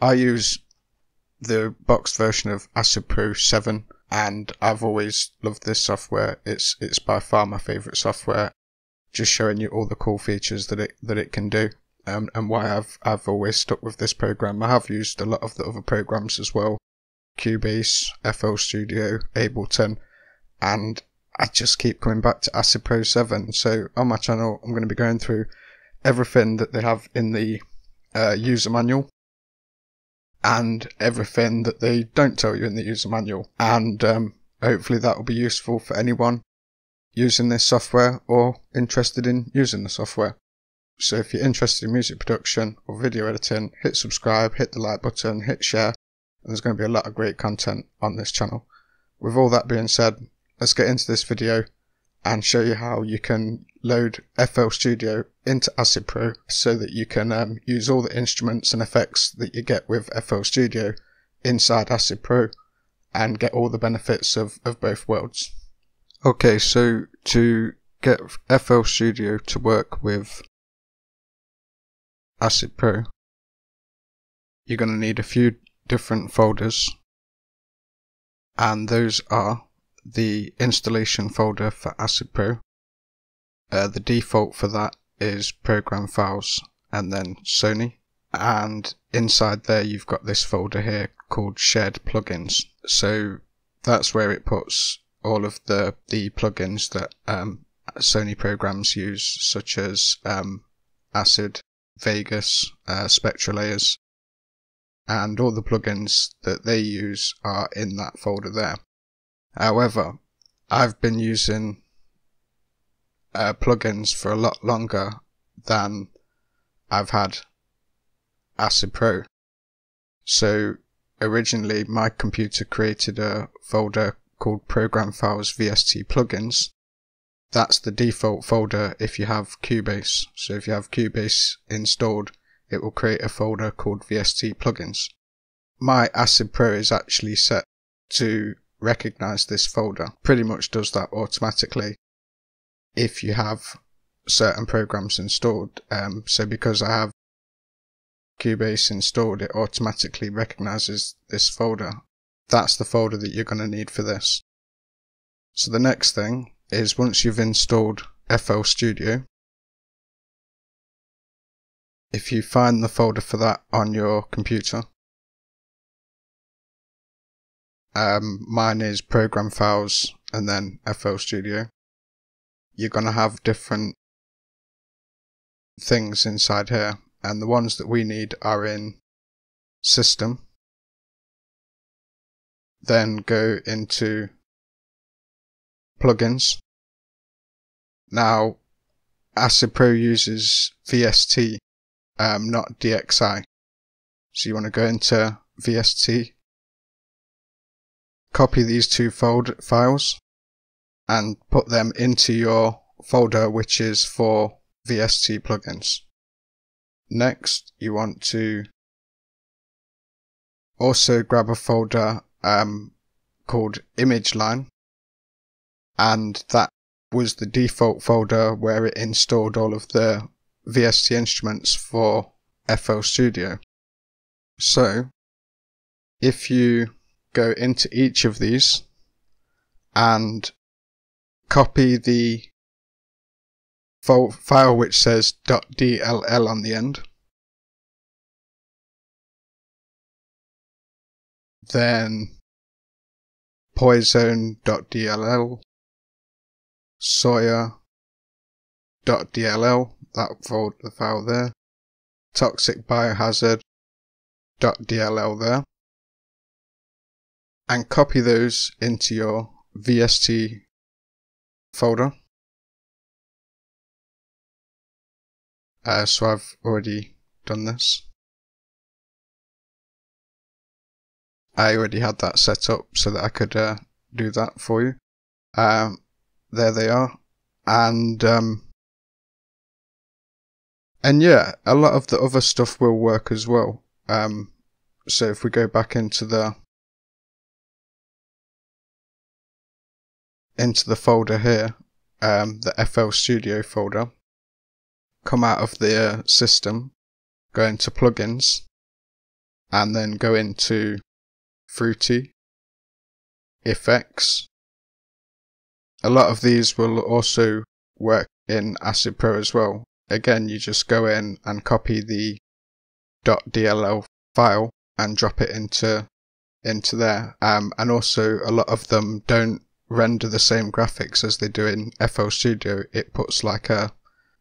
I use the boxed version of Acid Pro 7, and I've always loved this software. It's by far my favourite software, just showing you all the cool features that it can do, and why I've always stuck with this program. I have used a lot of the other programs as well, Cubase, FL Studio, Ableton, and I just keep coming back to Acid Pro 7. So on my channel, I'm going to be going through everything that they have in the user manual, and everything that they don't tell you in the user manual, and hopefully that will be useful for anyone using this software or interested in using the software. So if you're interested in music production or video editing, hit subscribe, hit the like button, hit share, and there's going to be a lot of great content on this channel. With all that being said, let's get into this video and show you how you can load FL Studio into Acid Pro so that you can use all the instruments and effects that you get with FL Studio inside Acid Pro and get all the benefits of both worlds. Okay, so to get FL Studio to work with Acid Pro, you're going to need a few different folders, and those are the installation folder for Acid Pro. The default for that is program files and then Sony, and inside there you've got this folder here called shared plugins. So that's where it puts all of the plugins that Sony programs use, such as Acid, Vegas, Spectralayers, and all the plugins that they use are in that folder there. However, I've been using plugins for a lot longer than I've had Acid Pro. So originally my computer created a folder called Program Files VST Plugins. That's the default folder if you have Cubase. So if you have Cubase installed, it will create a folder called VST Plugins. My Acid Pro is actually set to recognize this folder. Pretty much does that automatically if you have certain programs installed. So because I have Cubase installed, it automatically recognizes this folder. That's the folder that you're going to need for this. So the next thing is, once you've installed FL Studio, if you find the folder for that on your computer, mine is Program Files and then FL Studio, you're going to have different things inside here, and the ones that we need are in System, then go into Plugins. Now Acid Pro uses VST, not DXI, so you want to go into VST, copy these two files and put them into your folder which is for VST plugins. Next, you want to also grab a folder called Image Line, and that was the default folder where it installed all of the VST instruments for FL Studio. So if you go into each of these and copy the file which says .dll on the end, then poison.dll, Sawyer.dll, the file there, toxic biohazard.dll there, and copy those into your VST folder. So I've already done this. I already had that set up so that I could do that for you. There they are, and yeah, a lot of the other stuff will work as well. So if we go back into the folder here, the FL Studio folder, come out of the system, go into plugins, and then go into Fruity, Effects. A lot of these will also work in Acid Pro as well. Again, you just go in and copy the .dll file and drop it into there. And also a lot of them don't render the same graphics as they do in FL Studio. It puts like a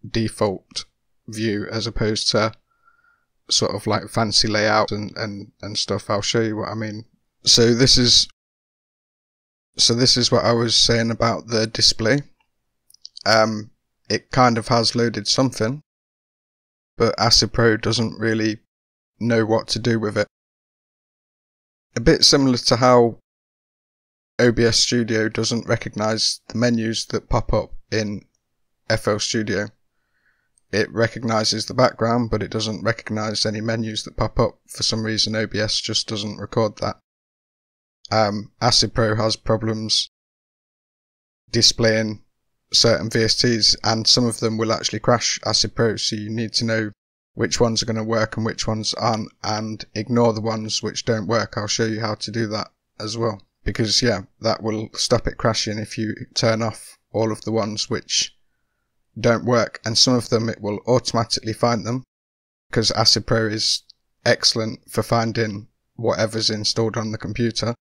default view as opposed to sort of like fancy layout and stuff. I'll show you what I mean. So this is what I was saying about the display. It kind of has loaded something, but Acid Pro doesn't really know what to do with it. A bit similar to how OBS Studio doesn't recognize the menus that pop up in FL Studio. It recognizes the background, but it doesn't recognize any menus that pop up. For some reason, OBS just doesn't record that. Acid Pro has problems displaying certain VSTs, and some of them will actually crash Acid Pro, so you need to know which ones are going to work and which ones aren't, and ignore the ones which don't work. I'll show you how to do that as well, because yeah, that will stop it crashing if you turn off all of the ones which don't work, and some of them it will automatically find them, because Acid Pro is excellent for finding whatever's installed on the computer,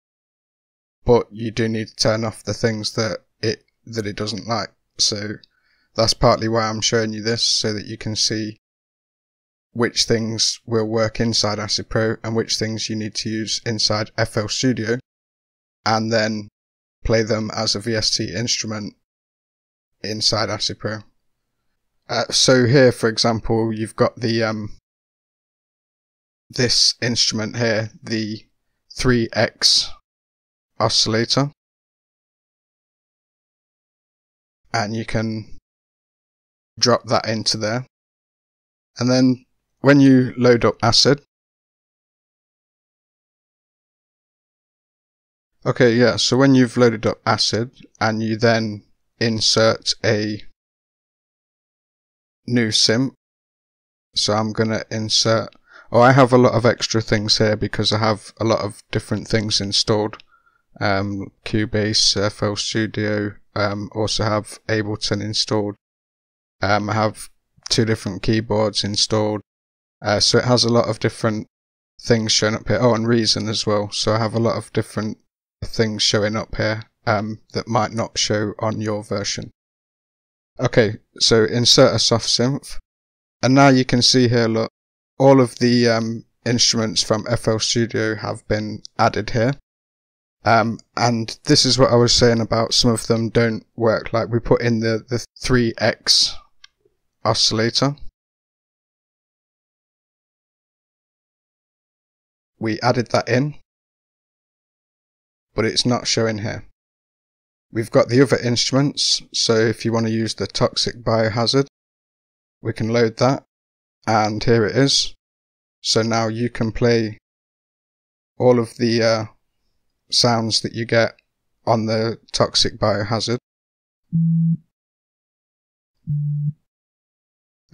but you do need to turn off the things that it doesn't like. So that's partly why I'm showing you this, so that you can see which things will work inside Acid Pro and which things you need to use inside FL Studio, and then play them as a VST instrument inside Acid Pro. So here, for example, you've got the this instrument here, the 3X Oscillator, and you can drop that into there. And then when you load up Acid, okay, yeah, so when you've loaded up Acid and you then insert a new synth, so I'm going to insert, I have a lot of extra things here because I have a lot of different things installed. Cubase, FL Studio, also have Ableton installed. I have 2 different keyboards installed. So it has a lot of different things showing up here. Oh, and Reason as well. So I have a lot of different things showing up here that might not show on your version. Okay, so insert a soft synth. And now you can see here, look, all of the instruments from FL Studio have been added here. And this is what I was saying about some of them don't work. Like we put in the 3X Oscillator. We added that in, but it's not showing here. We've got the other instruments, so if you want to use the Toxic Biohazard, we can load that, and here it is. So now you can play all of the sounds that you get on the Toxic Biohazard.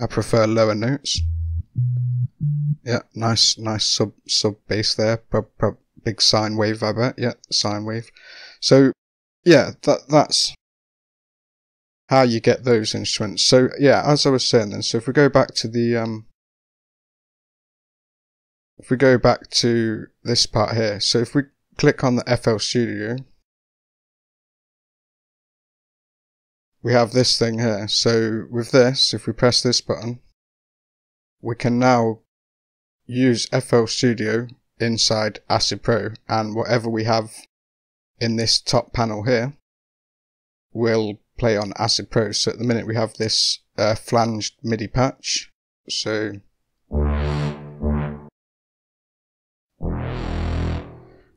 I prefer lower notes. Yeah, nice sub bass there. Big sine wave, I bet. Yeah, sine wave. So yeah, that's how you get those instruments. So yeah, as I was saying then, so if we go back to the if we go back to this part here, so if we click on the FL Studio, we have this thing here. So with this, if we press this button, we can now use FL Studio inside Acid Pro, and whatever we have in this top panel here will play on Acid Pro. So at the minute we have this flanged MIDI patch. So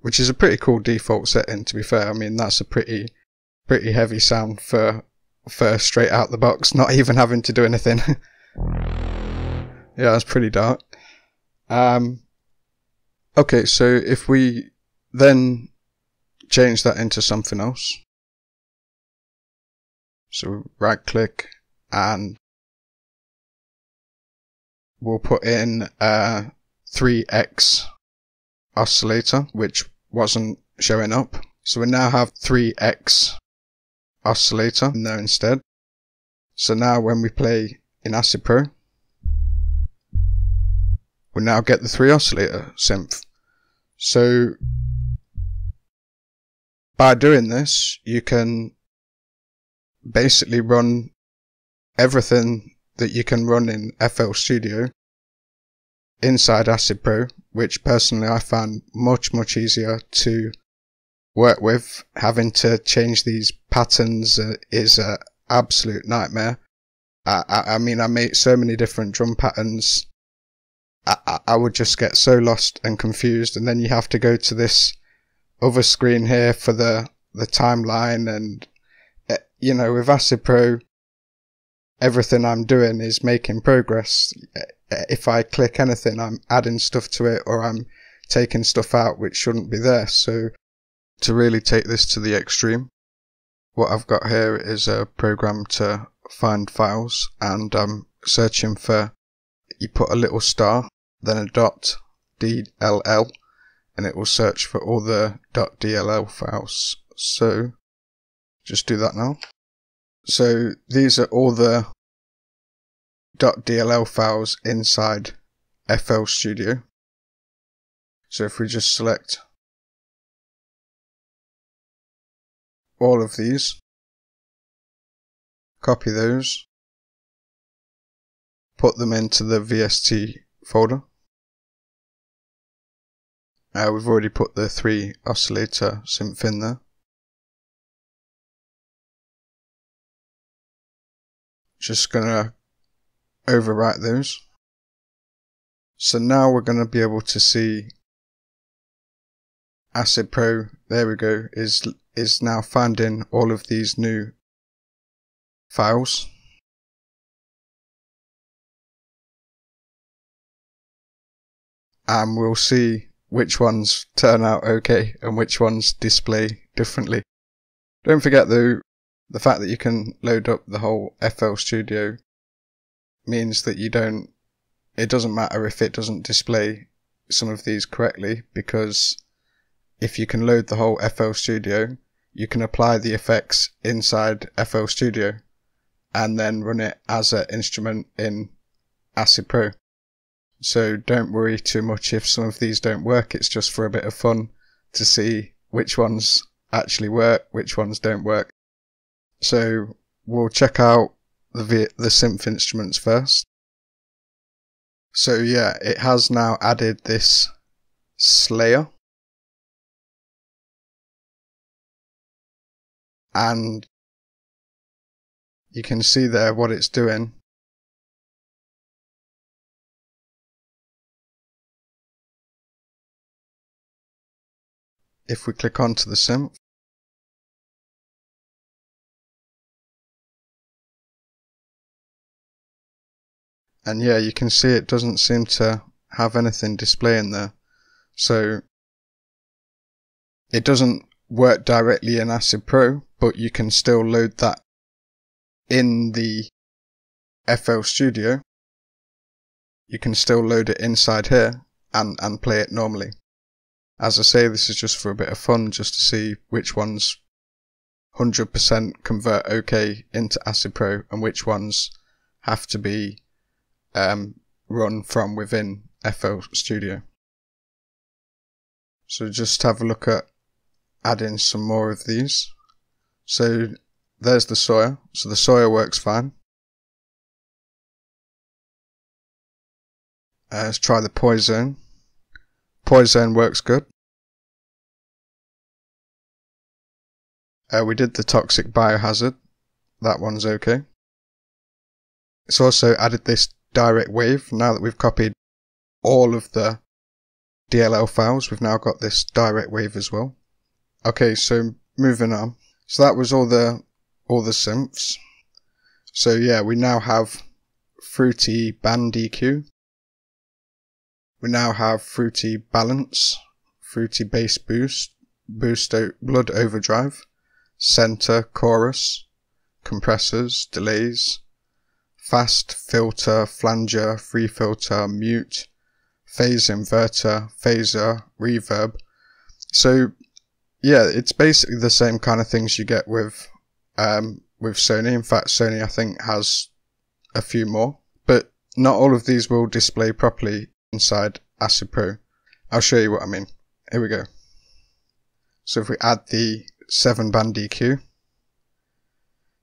which is a pretty cool default setting, to be fair. I mean, that's a pretty heavy sound for straight out the box, not even having to do anything. Yeah, that's pretty dark. Okay, so if we then change that into something else, so right click and we'll put in 3X Oscillator, which wasn't showing up. So we now have 3x Oscillator in there instead. So now when we play in Acid Pro, we now get the 3 Oscillator synth. So by doing this, you can basically run everything that you can run in FL Studio inside Acid Pro, which personally I find much easier to work with. Having to change these patterns is an absolute nightmare. I mean, I make so many different drum patterns. I would just get so lost and confused, and then you have to go to this other screen here for the timeline, and you know, with Acid Pro, everything I'm doing is making progress. If I click anything, I'm adding stuff to it, or I'm taking stuff out which shouldn't be there. So to really take this to the extreme, what I've got here is a program to find files, and I'm searching for, you put a little star, then a dot DLL, and it will search for all the .dll files. So just do that now. So these are all the .dll files inside FL Studio. So if we just select all of these, copy those, put them into the VST folder. We've already put the 3 Oscillator synth in there. Just gonna overwrite those. So now we're gonna be able to see Acid Pro, there we go, is now finding all of these new files. And we'll see which ones turn out okay and which ones display differently. Don't forget though, the fact that you can load up the whole FL Studio means that it doesn't matter if it doesn't display some of these correctly, because if you can load the whole FL Studio, you can apply the effects inside FL Studio and then run it as an instrument in Acid Pro. So don't worry too much if some of these don't work. It's just for a bit of fun to see which ones actually work, which ones don't work. So we'll check out the Synth Instruments first. So yeah, it has now added this slayer, and you can see there what it's doing. If we click onto the synth, and yeah, you can see it doesn't seem to have anything displaying there. So it doesn't work directly in Acid Pro, but you can still load that in the FL Studio. You can still load it inside here and play it normally. As I say, this is just for a bit of fun, just to see which ones 100% convert okay into Acid Pro and which ones have to be run from within FL Studio. So just have a look at adding some more of these. So there's the Sawyer. So the Sawyer works fine. Let's try the Poison. Poison works good. We did the Toxic Biohazard. That one's okay. It's also added this direct wave. Now that we've copied all of the DLL files, we've now got this direct wave as well. Okay, so moving on. So that was all the synths. So yeah, we now have Fruity Band EQ. We now have Fruity Balance, Fruity Bass Boost, Blood Overdrive, Center, Chorus, Compressors, Delays, Fast, Filter, Flanger, Free Filter, Mute, phase inverter, phaser, reverb. So yeah, it's basically the same kind of things you get with Sony. In fact, Sony I think has a few more, but not all of these will display properly inside Acid Pro. I'll show you what I mean. Here we go. So if we add the 7-band EQ,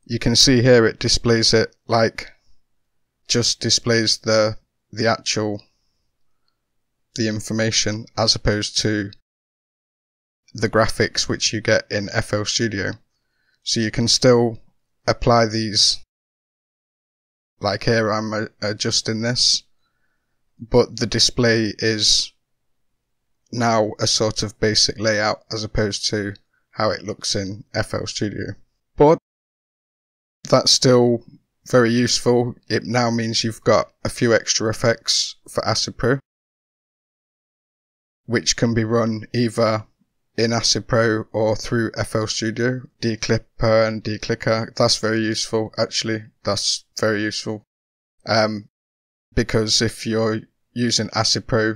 you can see here it displays it like just displays the information as opposed to the graphics which you get in FL Studio. So you can still apply these, like here I'm adjusting this, but the display is now a sort of basic layout as opposed to how it looks in FL Studio. But that's still very useful. It now means you've got a few extra effects for Acid Pro, which can be run either in Acid Pro or through FL Studio. Declipper and declicker, that's very useful actually. That's very useful. Because if you're using Acid Pro,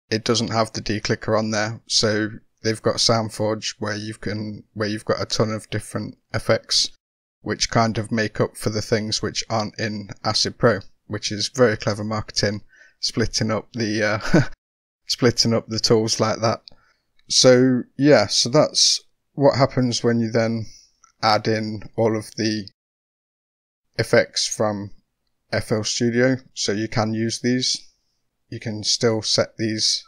it doesn't have the declicker on there, so they've got Soundforge where you've got a ton of different effects which kind of make up for the things which aren't in Acid Pro, which is very clever marketing, splitting up the tools like that. So yeah, so that's what happens when you then add in all of the effects from FL Studio. So you can use these. You can still set these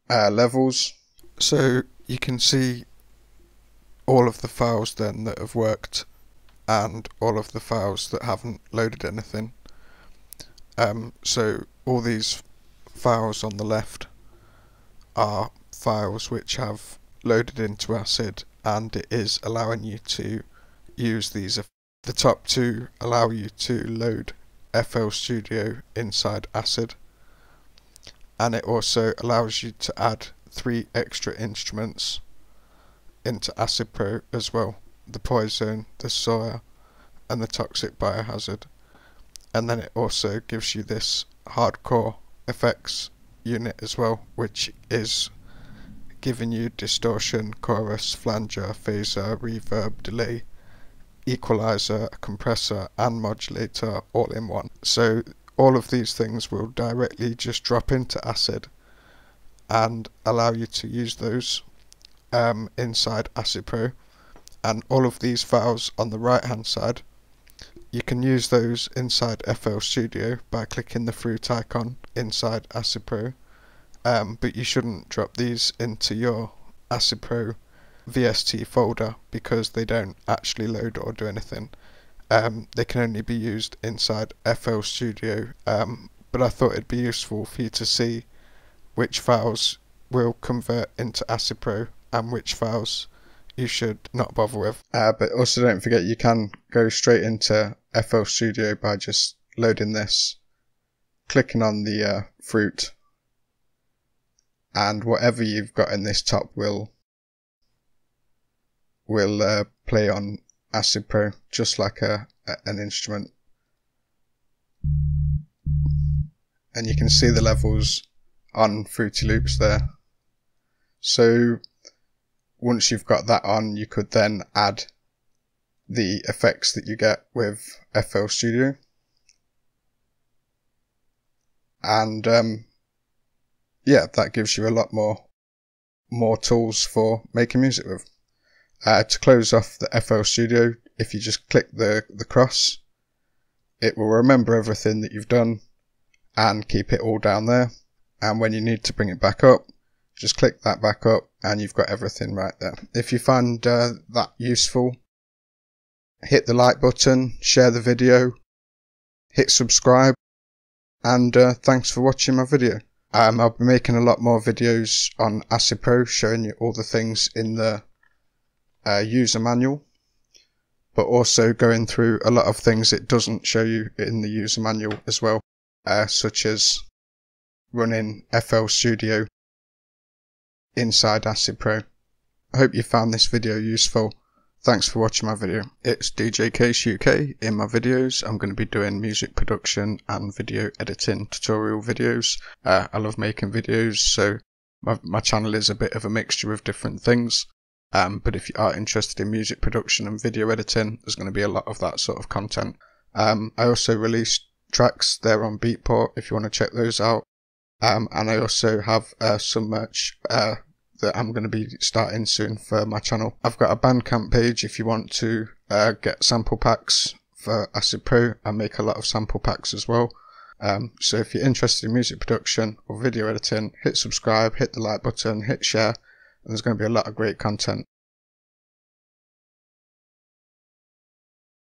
levels. So you can see all of the files then that have worked and all of the files that haven't loaded anything. So all these files on the left are files which have loaded into Acid, and it is allowing you to use these. The top two allow you to load FL Studio inside Acid, and it also allows you to add 3 extra instruments into Acid Pro as well: the poison, the soil, and the toxic biohazard. And then it also gives you this hardcore effects unit as well, which is giving you distortion, chorus, flanger, phaser, reverb, delay, equalizer, compressor, and modulator all in one. So all of these things will directly just drop into Acid and allow you to use those inside Acid Pro. And all of these files on the right hand side, you can use those inside FL Studio by clicking the fruit icon inside Acid Pro, but you shouldn't drop these into your Acid Pro VST folder because they don't actually load or do anything. They can only be used inside FL Studio, but I thought it'd be useful for you to see which files will convert into Acid Pro and which files you should not bother with. But also don't forget you can go straight into FL Studio by just loading this, clicking on the fruit, and whatever you've got in this top will play on Acid Pro just like an instrument. And you can see the levels on Fruity Loops there. So once you've got that on, you could then add the effects that you get with FL Studio. And yeah, that gives you a lot more tools for making music with. To close off the FL Studio, if you just click the cross, it will remember everything that you've done and keep it all down there. And when you need to bring it back up, just click that back up and you've got everything right there. If you find that useful, hit the like button, share the video, hit subscribe, and thanks for watching my video. I'll be making a lot more videos on Acid Pro showing you all the things in the user manual, but also going through a lot of things it doesn't show you in the user manual as well, such as running FL Studio inside Acid Pro. I hope you found this video useful. Thanks for watching my video. It's djcaseuk. In my videos, I'm going to be doing music production and video editing tutorial videos. I love making videos, so my channel is a bit of a mixture of different things. But if you are interested in music production and video editing, there's going to be a lot of that sort of content. I also release tracks there on Beatport if you want to check those out. And I also have some merch that I'm going to be starting soon for my channel. I've got a Bandcamp page if you want to get sample packs for Acid Pro. I make a lot of sample packs as well. So if you're interested in music production or video editing, hit subscribe, hit the like button, hit share, and there's going to be a lot of great content